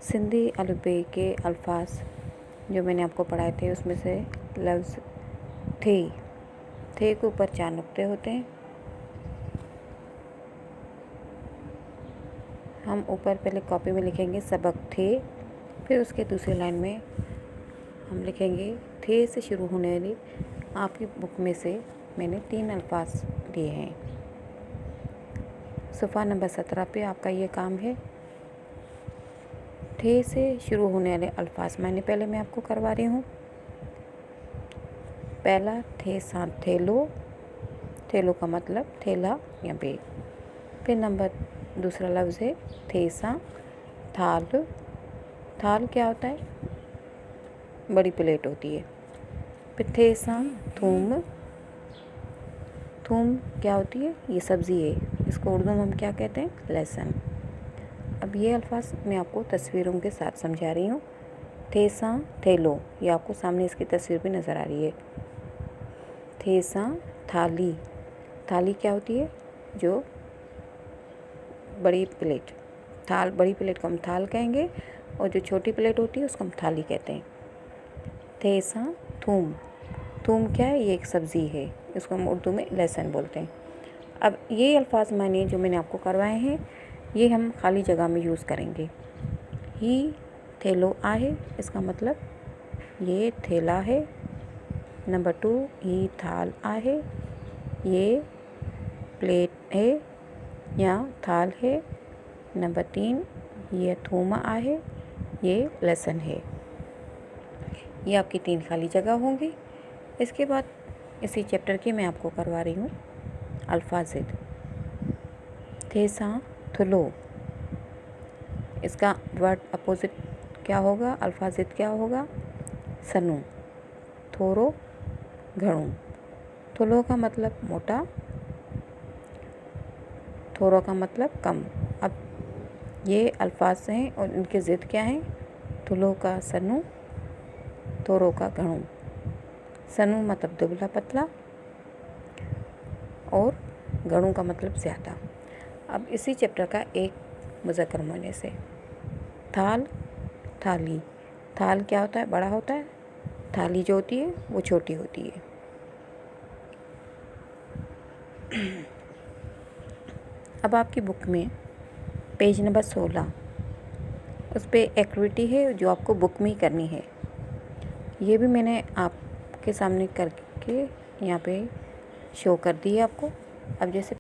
सिंधी अलबे के अल्फाज जो मैंने आपको पढ़ाए थे उसमें से लफ्ज़ थे के ऊपर 4 नुक्ते होते हैं। हम ऊपर पहले कॉपी में लिखेंगे सबक थे, फिर उसके दूसरी लाइन में हम लिखेंगे थे से शुरू होने वाली आपकी बुक में से मैंने 3 अल्फाज दिए हैं। सफ़ा नंबर 17 पे आपका ये काम है। थे से शुरू होने वाले अल्फाज पहले मैं आपको करवा रही हूँ। पहला थे सा थैलो, थैलो का मतलब थैला या बैग। फिर दूसरा लफ्ज़ है थेसा थाल। थाल क्या होता है? बड़ी प्लेट होती है। फिर थेसा थूम। थूम क्या होती है? ये सब्ज़ी है, इसको उर्दू में हम क्या कहते हैं? लहसुन। अब ये अल्फाज मैं आपको तस्वीरों के साथ समझा रही हूँ। थेसा थैलो, ये आपको सामने इसकी तस्वीर भी नज़र आ रही है। थेसा थाली। थाली क्या होती है? जो बड़ी प्लेट। थाल, बड़ी प्लेट को हम थाल कहेंगे और जो छोटी प्लेट होती है उसको हम थाली कहते हैं। थेसा थूम। थूम क्या है? ये एक सब्ज़ी है, इसको हम उर्दू में लहसुन बोलते हैं। अब ये अल्फाज जो मैंने आपको करवाए हैं ये हम खाली जगह में यूज़ करेंगे। ही थैलो आहे, इसका मतलब ये थैला है। नंबर 2 ही थाल आहे, ये प्लेट है या थाल है। नंबर 3 ये थूम आहे, ये लहसुन है। ये आपकी 3 खाली जगह होंगी। इसके बाद इसी चैप्टर की मैं आपको करवा रही हूँ अल्फाजिद। थेसा थुलो, इसका वर्ड अपोजिट क्या होगा? अल्फाजिद क्या होगा? सनू। थोरो घणो। थुलो का मतलब मोटा, थोरो का मतलब कम। अब ये अल्फाज हैं और इनके ज़िद क्या हैं? थुलो का सनू, थोरो का घणो। सनू मतलब दुबला पतला और घणो का मतलब ज़्यादा। अब इसी चैप्टर का एक मुज़क्कर मुअन्नस से थाल थाली। थाल क्या होता है? बड़ा होता है। थाली जो होती है वो छोटी होती है। अब आपकी बुक में पेज नंबर 16 उस पर एक्टिविटी है जो आपको बुक में ही करनी है। ये भी मैंने आपके सामने करके यहाँ पे शो कर दी है आपको। अब जैसे